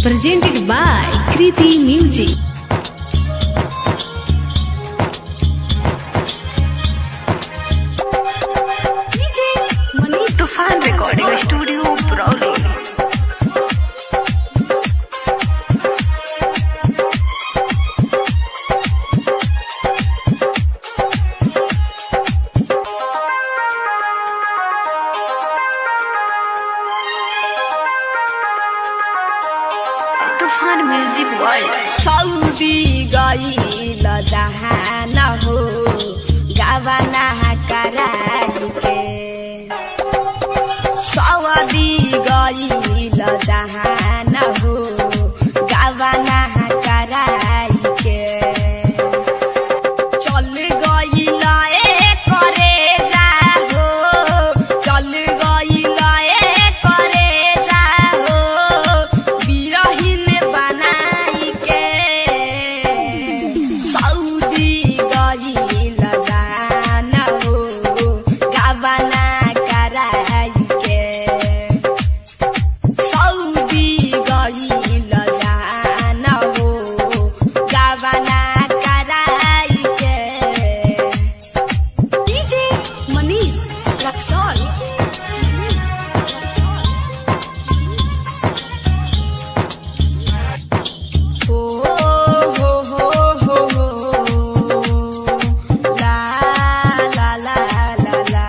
presented by Kriti Music. DJ Mani Tufan Recording Studio Brawley. तूफान music world. Saudi गईल जहाँ न हो गवाना कराई के, सऊदी गईल जहाँ न हो गवाना कराई के, चल गईल करे जा हो, चल गईल करे जा हो, बिरहिन बनाई के, सऊदी गईल जान हो गवाना कराई के, सऊदी गईल जान हो गवाना कराई के। DJ Manish Raksol. हो हो हो हो हो ला ला ला ला ला,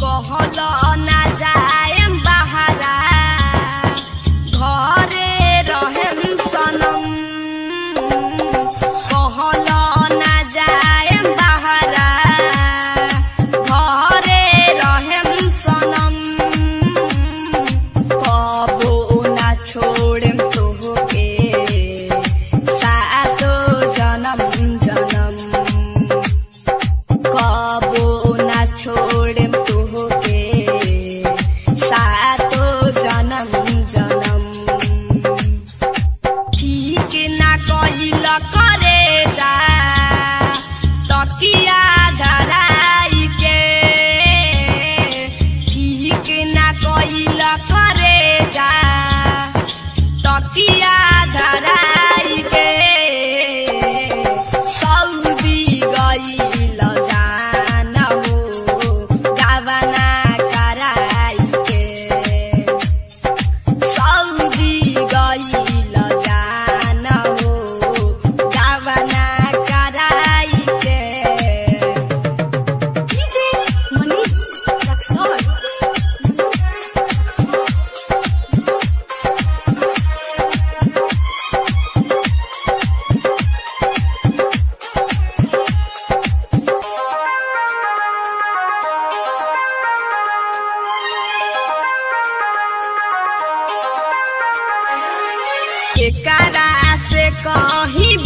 कहल ना जाएम बहारा घरे रहेम सनम, कहल ना जाएम बहारा घरे रहेम सनम, कबो ना छोड़ेम तोहके सातो जनम जनम, कबो ना छोड़ेम तोहके सातो जनम जनम। ठीक ना कहिल करे जा तकिया धराई के, ठीक ना कहिल करे जा तकिया धराई के, सऊदी गईल जान हो गवाना कराई के, सऊदी गईल जान हो गवाना कराई के। DJ Manish Raksol. एकरा से कहीं